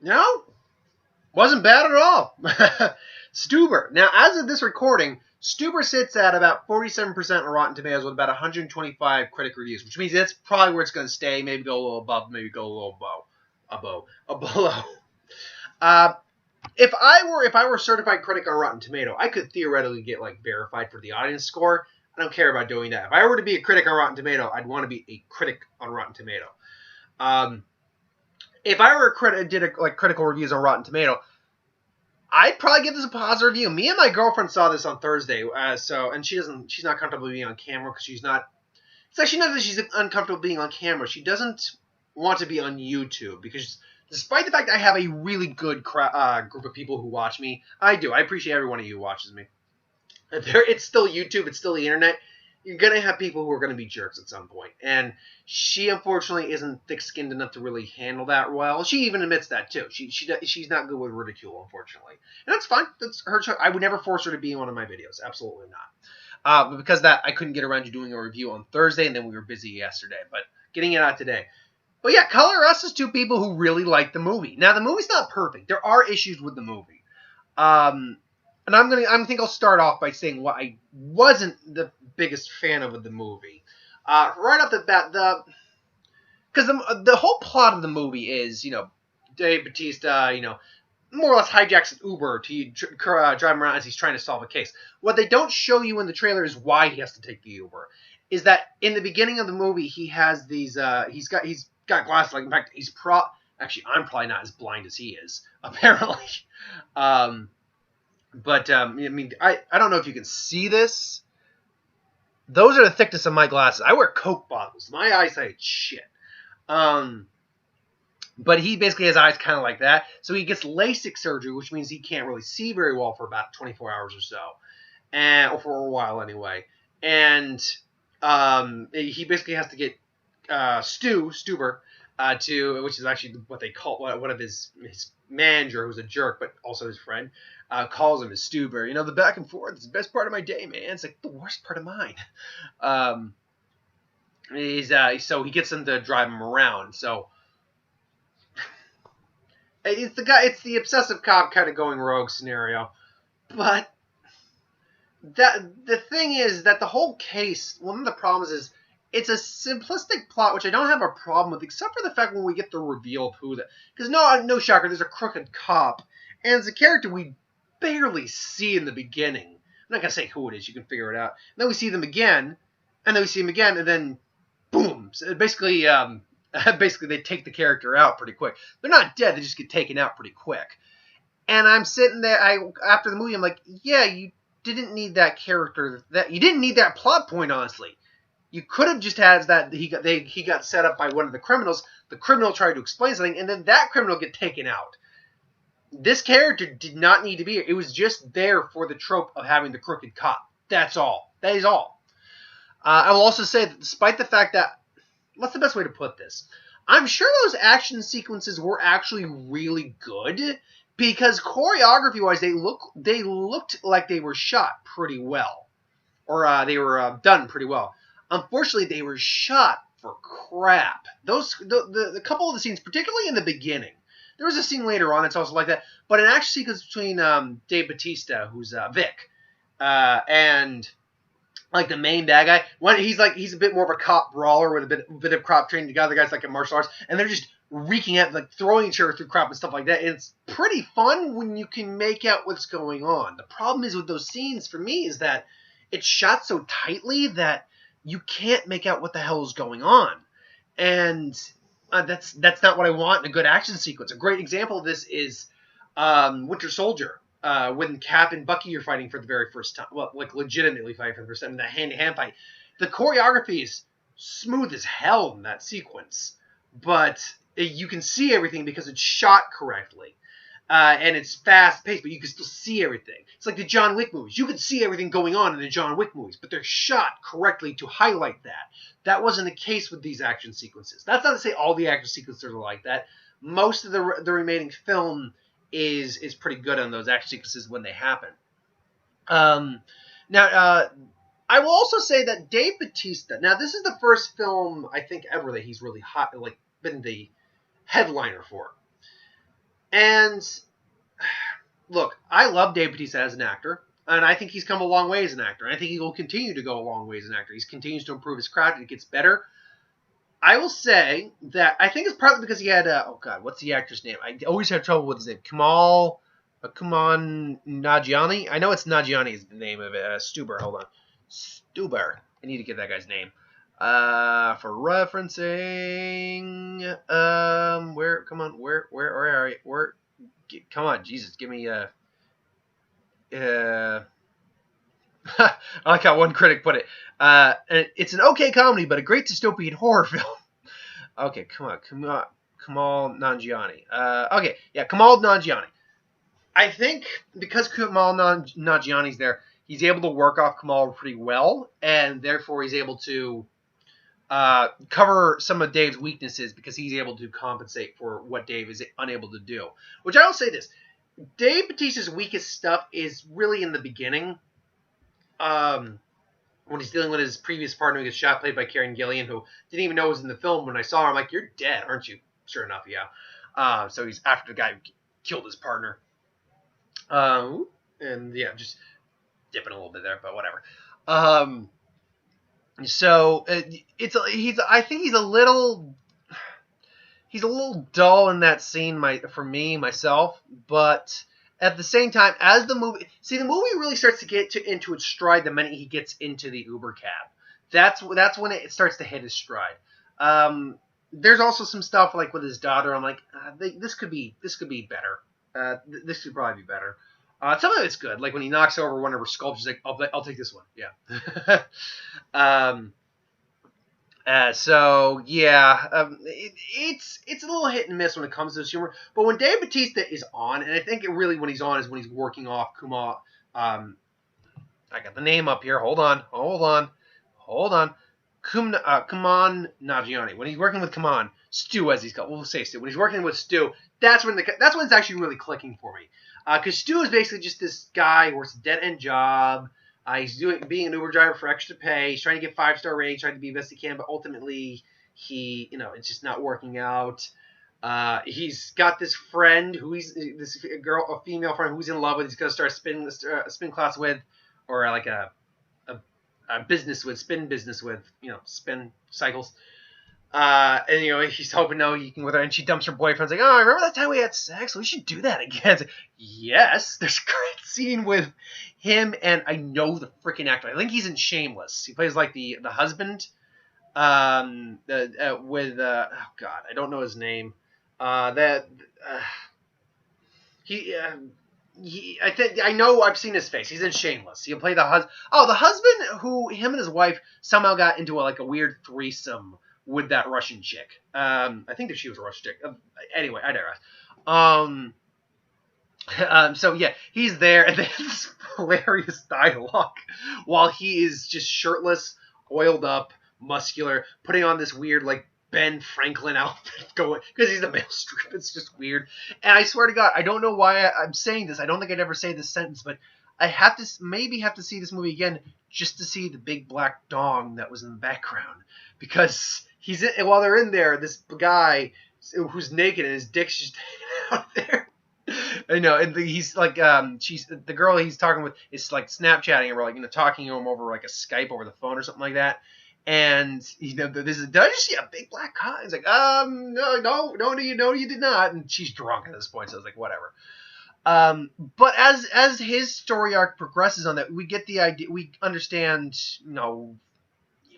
No, wasn't bad at all. Stuber. Now, as of this recording, Stuber sits at about 47% on Rotten Tomatoes with about 125 critic reviews, which means that's probably where it's going to stay. Maybe go a little above, maybe go a little below. Uh, if I were a certified critic on Rotten Tomato, I could theoretically get like verified for the audience score. I don't care about doing that. If I were to be a critic on Rotten Tomato, I'd want to be a critic on Rotten Tomato. If I were a critic, did like critical reviews on Rotten Tomato, I'd probably give this a positive review. Me and my girlfriend saw this on Thursday, and she's not comfortable being on camera because she's not. It's actually not that she's uncomfortable being on camera. She doesn't want to be on YouTube because, despite the fact I have a really good group of people who watch me, I appreciate every one of you who watches me. It's still YouTube. It's still the internet. You're going to have people who are going to be jerks at some point. And she, unfortunately, isn't thick-skinned enough to really handle that well. She even admits that, too. She's not good with ridicule, unfortunately. And that's fine. That's her choice. I would never force her to be in one of my videos. Absolutely not. But because of that, I couldn't get around to doing a review on Thursday, and then we were busy yesterday. But getting it out today. But yeah, Color Us is two people who really like the movie. Now, the movie's not perfect. There are issues with the movie. And I think I'll start off by saying what I wasn't the biggest fan of the movie. Right off the bat, because the whole plot of the movie is, Dave Bautista, more or less hijacks an Uber to drive him around as he's trying to solve a case. What they don't show you in the trailer is why he has to take the Uber. Is that in the beginning of the movie he has these he's got glasses. Like, in fact, actually I'm probably not as blind as he is apparently. But I don't know if you can see this. Those are the thickness of my glasses. I wear Coke bottles. My eyesight is shit. But he basically has eyes kind of like that. So he gets LASIK surgery, which means he can't really see very well for about 24 hours or so. Or for a while anyway. And he basically has to get Stuber, which is actually what they call one of his manager, who's a jerk, but also his friend, calls him as Stuber. The back and forth is the best part of my day, man. It's like the worst part of mine. So he gets him to drive him around. So it's the obsessive cop kind of going rogue scenario. But the thing is that the whole case, one of the problems is it's a simplistic plot, which I don't have a problem with, except for the fact when we get the reveal of who because no shocker, there's a crooked cop, and it's a character we barely see in the beginning. I'm not gonna say who it is; you can figure it out. And then we see them again, and then we see him again, and then boom! So basically, they take the character out pretty quick. They're not dead; they just get taken out pretty quick. And I'm sitting there. After the movie, I'm like, yeah, you didn't need that character. You didn't need that plot point, honestly. You could have just had that he got set up by one of the criminals. The criminal tried to explain something, and then that criminal get taken out. This character did not need to be here. It was just there for the trope of having the crooked cop. That's all. That is all. I will also say that despite the fact that, what's the best way to put this? I'm sure those action sequences were actually really good because choreography-wise, they looked like they were shot pretty well, or they were done pretty well. Unfortunately, they were shot for crap. The couple of the scenes, particularly in the beginning, there was a scene later on that's also like that, but an action sequence between Dave Bautista, who's Vic, and like the main bad guy. He's a bit more of a cop brawler with a bit of cop training. The other guy's like a martial arts, and they're just wreaking at, like, throwing each other through crap and stuff like that. And it's pretty fun when you can make out what's going on. The problem is with those scenes for me is that it's shot so tightly that you can't make out what the hell is going on. And that's not what I want in a good action sequence. A great example of this is Winter Soldier, when Cap and Bucky are fighting for the very first time. Well, like legitimately fighting for the first time in that hand-to-hand fight. The choreography is smooth as hell in that sequence. But you can see everything because it's shot correctly. And it's fast-paced, but you can still see everything. It's like the John Wick movies. You can see everything going on in the John Wick movies, but they're shot correctly to highlight that. That wasn't the case with these action sequences. That's not to say all the action sequences are like that. Most of the remaining film is pretty good on those action sequences when they happen. Now, I will also say that Dave Bautista. Now, this is the first film I think ever that he's really been the headliner for. And look, I love Dave Bautista as an actor, and I think he's come a long way as an actor. And I think he will continue to go a long way as an actor. He continues to improve his craft, and it gets better. I will say that I think it's partly because he had oh god, what's the actor's name? I always have trouble with his name. Kumail Nanjiani. I know it's Nanjiani is the name of it. Stuber. Hold on, Stuber. I need to get that guy's name. For referencing, where? Come on, where are you? Come on, Jesus, give me I like how one critic put it. It's an okay comedy, but a great dystopian horror film. Okay, Kamal Nanjiani. Okay, yeah, Kamal Nanjiani. I think because Kamal Nanjiani's there, he's able to work off Kamal pretty well, and therefore he's able to cover some of Dave's weaknesses because he's able to compensate for what Dave is unable to do. Which I will say this. Dave Bautista's weakest stuff is really in the beginning. When he's dealing with his previous partner who gets shot, played by Karen Gillan, who didn't even know was in the film. When I saw her, I'm like, you're dead, aren't you? Sure enough, yeah. So he's after the guy who killed his partner. And yeah, just dipping a little bit there, but whatever. So I think he's a little dull in that scene for me, myself, but at the same time, as the movie really starts to get into its stride the minute he gets into the Uber cab. That's when it starts to hit his stride. There's also some stuff like with his daughter. I'm like, this could be better. This could probably be better. Some of it's good, like when he knocks over one of her sculptures. Like, I'll take this one. Yeah. So yeah, it's a little hit and miss when it comes to this humor. But when Dave Bautista is on, and I think it really when he's on is when he's working off Kumail. I got the name up here. Hold on. Kumail Nanjiani. When he's working with Stu, as he's called. We'll say Stu. When he's working with Stu, that's when it's actually really clicking for me. Because Stu is basically just this guy who works a dead end job. He's being an Uber driver for extra pay. He's trying to get 5-star ratings, trying to be best he can, but ultimately it's just not working out. He's got this friend a female friend who's in love with. He's going to start a spin class with, or like a business with, spin business with, spin cycles. And he's hoping he can with her, and she dumps her boyfriend. Like, oh, remember that time we had sex? We should do that again. It's like, yes, there's a great scene with him, and I know the freaking actor. I think he's in Shameless. He plays like the husband. Oh god, I don't know his name. I think I know. I've seen his face. He's in Shameless. He'll play the husband. Oh, the husband who him and his wife somehow got into a weird threesome with that Russian chick. I think that she was a Russian chick. Anyway, I digress. So yeah, he's there, and there's this hilarious dialogue while he is just shirtless, oiled up, muscular, putting on this weird Ben Franklin outfit going because he's a male strip. It's just weird. And I swear to God, I don't know why I'm saying this. I don't think I'd ever say this sentence, but I have to see this movie again just to see the big black dong that was in the background, because while they're in there, this guy who's naked and his dick's just hanging out there. I know, and he's like, she's the girl he's talking with is like Snapchatting or talking to him over a Skype over the phone or something like that. And did you see a big black cock? He's like, no, you did not. And she's drunk at this point, so I was like, whatever. But as his story arc progresses on that, we get the idea, we understand,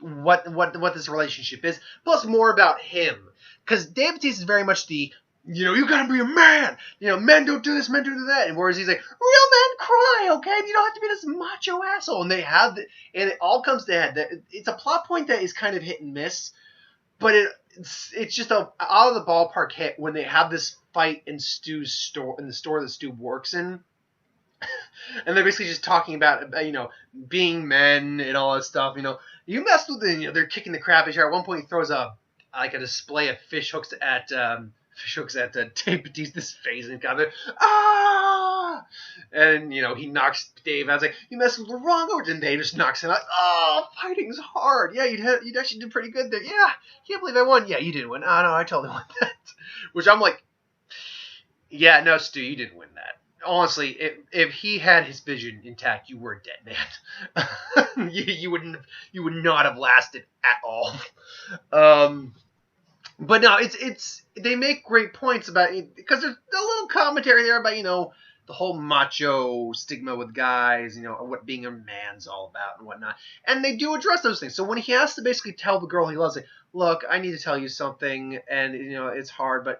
what this relationship is, plus more about him, because Dave Bautista is very much the you gotta be a man. Men don't do this, men don't do that. And whereas he's like, real men cry, okay? You don't have to be this macho asshole. And and it all comes to head. It's a plot point that is kind of hit and miss, but it's just out of the ballpark hit when they have this fight in Stu's store, in the store that Stu works in. And they're basically just talking about, being men and all that stuff. You mess with it, they're kicking the crap out of each other. At one point, he throws a display of fish hooks at Dave Bautista's face, and got there, and he knocks Dave out. I was like, you messed with the wrong order, and Dave just knocks him out. Oh, fighting's hard. Yeah, you'd actually do pretty good there. Yeah, can't believe I won. Yeah, you did win. Oh no, I totally won that. Which I'm like, Yeah, no, Stu, you didn't win that. Honestly, if he had his vision intact, you were a dead man. You would not have lasted at all. Um, but no, it's they make great points about it because there's a little commentary there about the whole macho stigma with guys, what being a man's all about and whatnot, and they do address those things. So when he has to basically tell the girl he loves, like, look, I need to tell you something, and it's hard, but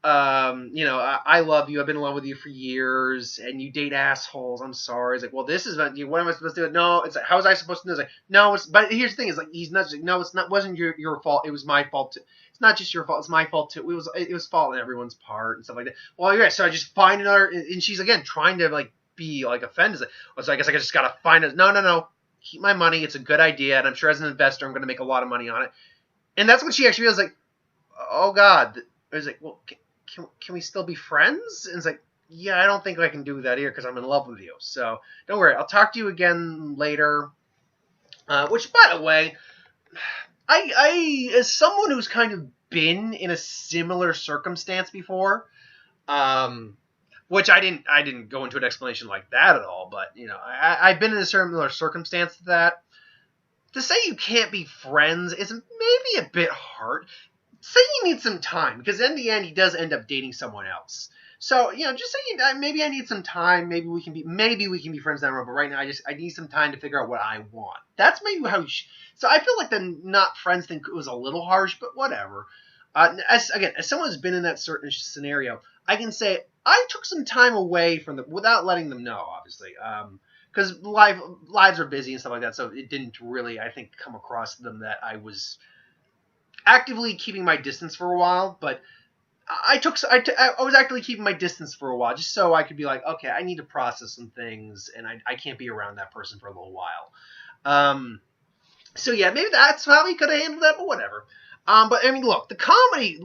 I love you. I've been in love with you for years, and you date assholes. I'm sorry. It's like, well, this is not. What am I supposed to do? No, it's like, how was I supposed to do? It's like, no, it's. But here's the thing: is like, he's not. Like, no, it's not. Wasn't your fault. It was my fault too. It's not just your fault. It's my fault too. It was fault on everyone's part and stuff like that. Well, yeah. So I just find another, and she's again trying to like be like offended. Well, so I guess I just gotta find it. No, no, no. Keep my money. It's a good idea, and I'm sure as an investor, I'm going to make a lot of money on it. And that's when she actually feels like, oh God. I was like, well. Can we still be friends? And it's like, yeah, I don't think I can do that here because I'm in love with you. So don't worry. I'll talk to you again later. Which, by the way, I as someone who's kind of been in a similar circumstance before, which I didn't go into an explanation like that at all. But I've been in a similar circumstance to that. To say you can't be friends is maybe a bit hard. Say you need some time, because in the end he does end up dating someone else. So just say maybe I need some time. Maybe we can be friends down the road. But right now I need some time to figure out what I want. That's maybe how. So I feel like the not friends thing was a little harsh, but whatever. As someone who's been in that certain scenario, I can say I took some time away from them without letting them know, obviously. Because lives are busy and stuff like that, so it didn't really, I think, come across to them that I was actively keeping my distance for a while, but I was actively keeping my distance for a while just so I could be like, okay, I need to process some things, and I can't be around that person for a little while. So yeah, maybe that's how he could have handled that, but whatever. But I mean, look, the comedy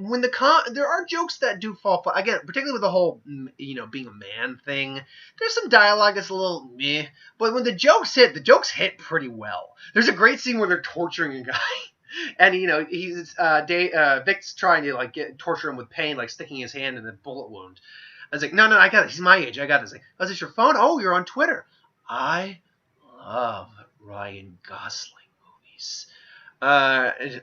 there are jokes that do fall flat. Again, particularly with the whole being a man thing. There's some dialogue that's a little meh, but when the jokes hit pretty well. There's a great scene where they're torturing a guy. And he's Vic's trying to like torture him with pain, like sticking his hand in a bullet wound. I was like, no, I got it. He's my age. I got this. Like, oh, is this your phone? Oh, you're on Twitter. I love Ryan Gosling movies. And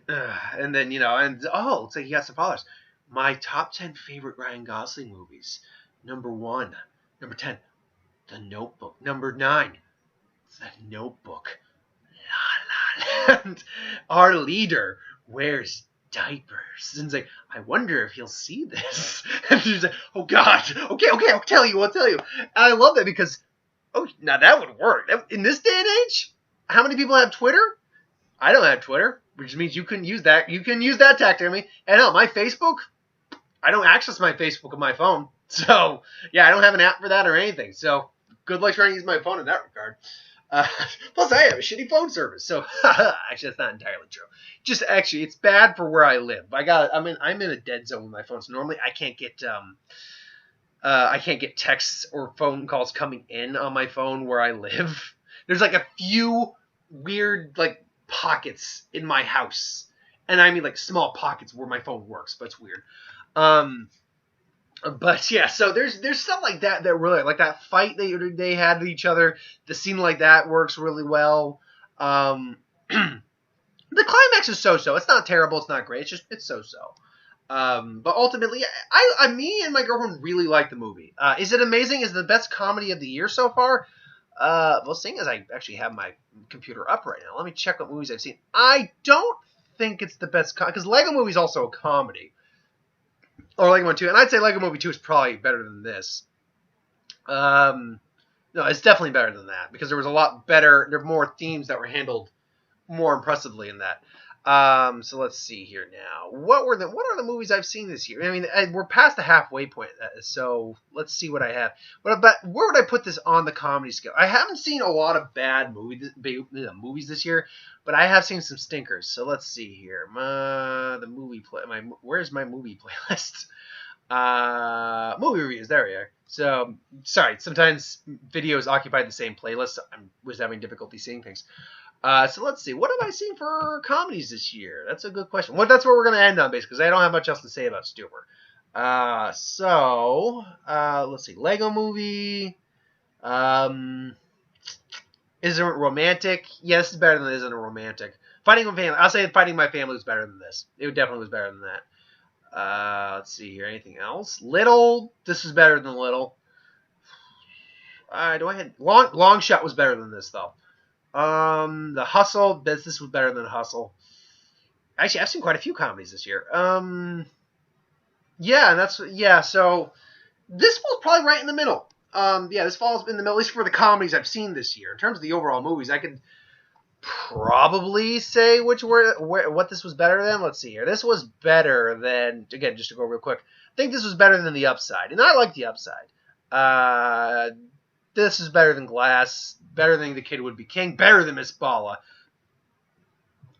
then it's like he got some followers. My top 10 favorite Ryan Gosling movies. Number 1, number 10, The Notebook. Number 9, The Notebook. And our leader wears diapers. And it's like, I wonder if he'll see this. And she's like, oh God, okay, I'll tell you. And I love that because, now that would work. In this day and age, how many people have Twitter? I don't have Twitter, which means you can use that. You can use that tactic on me. And no, my Facebook, I don't access my Facebook on my phone. So, yeah, I don't have an app for that or anything. So, good luck trying to use my phone in that regard. Plus, I have a shitty phone service, so actually, that's not entirely true. Just actually, it's bad for where I live. I'm in a dead zone with my phone, so normally I can't get texts or phone calls coming in on my phone where I live. There's like a few weird like pockets in my house, and I mean like small pockets where my phone works, but it's weird. But yeah, so there's stuff like that really, like that fight they had with each other. The scene like that works really well. The climax is so-so. It's not terrible. It's not great. It's so-so. But ultimately, me and my girlfriend really like the movie. Is it amazing? Is it the best comedy of the year so far? Well, seeing as I actually have my computer up right now, let me check what movies I've seen. I don't think it's the best because Lego Movie is also a comedy. Or Lego Movie 2. And I'd say Lego Movie 2 is probably better than this. No, it's definitely better than that. Because there was a lot better, there were more themes that were handled more impressively in that. So let's see here now. What are the movies I've seen this year? I mean, we're past the halfway point. So let's see what I have. But where would I put this on the comedy scale? I haven't seen a lot of bad movies this year, but I have seen some stinkers. So let's see here. Where's my movie playlist? Movie reviews. There we are. So sorry. Sometimes videos occupy the same playlist. I was having difficulty seeing things. So let's see. What have I seen for comedies this year? That's a good question. Well, that's what we're going to end on, basically, because I don't have much else to say about Stuber. Let's see. Lego Movie. Isn't romantic? Yes, it's better than isn't a romantic. Fighting My Family. I'll say Fighting My Family was better than this. It definitely was better than that. Let's see here. Anything else? Little. This is better than Little. Long Shot was better than this though. The Hustle. This was better than Hustle. Actually, I've seen quite a few comedies this year. Yeah. So this falls probably right in the middle. This falls in the middle, at least for the comedies I've seen this year. In terms of the overall movies, I could probably say what this was better than. Let's see here. This was better than, again, just to go real quick, I think this was better than The Upside, and I like The Upside. This is better than Glass, better than The Kid Would Be King, better than Miss Bala.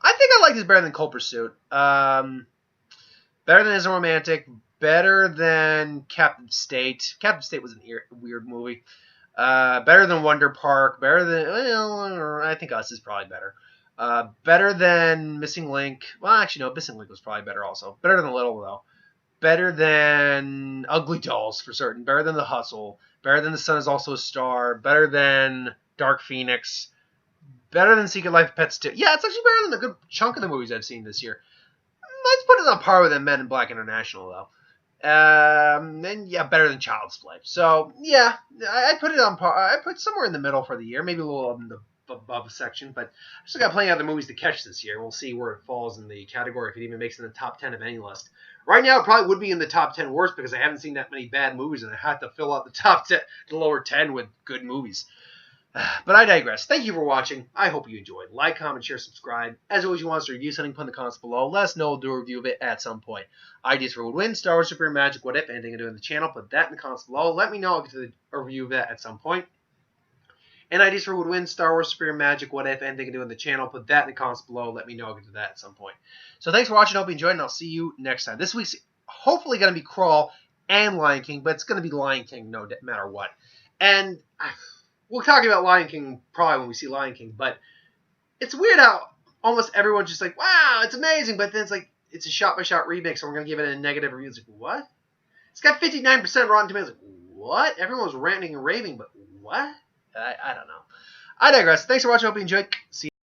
I think I like this better than Cold Pursuit. Better than Isn't Romantic, better than Captain State. Captain State was a weird movie. Better than Wonder Park. Better than, well, I think Us is probably better. Better than Missing Link. Well, actually, no, Missing Link was probably better also. Better than Little, though. Better than Ugly Dolls, for certain. Better than The Hustle. Better than The Sun Is Also a Star. Better than Dark Phoenix. Better than Secret Life of Pets 2. Yeah, it's actually better than a good chunk of the movies I've seen this year. Let's put it on par with Men in Black International, though. And yeah, better than Child's Play. So yeah, I put it on par. I put somewhere in the middle for the year, maybe a little in the above section, but I still got plenty of other movies to catch this year. We'll see where it falls in the category, if it even makes it in the top 10 of any list. Right now, it probably would be in the top 10 worst because I haven't seen that many bad movies, and I had to fill out the top 10, the lower 10 with good movies. But I digress. Thank you for watching. I hope you enjoyed. Like, comment, share, subscribe. As always, you want us to review something, put in the comments below. Let us know. We'll do a review of it at some point. Ideas for Would Win, Star Wars, Super Magic, what if, anything to do in the channel, put that in the comments below. Let me know. I'll get to a review of that at some point. And ideas for Would Win, Star Wars, Super Magic, what if, anything to do in the channel, put that in the comments below. Let me know. I'll get to that at some point. So thanks for watching. I hope you enjoyed, and I'll see you next time. This week's hopefully going to be Crawl and Lion King, but it's going to be Lion King no matter what. And we'll talk about Lion King probably when we see Lion King, but it's weird how almost everyone's just like, wow, it's amazing, but then it's like, it's a shot-by-shot remix, so we're going to give it a negative review. It's like, what? It's got 59% Rotten Tomatoes. Like, what? Everyone was ranting and raving, but what? I don't know. I digress. Thanks for watching. I hope you enjoyed. See you.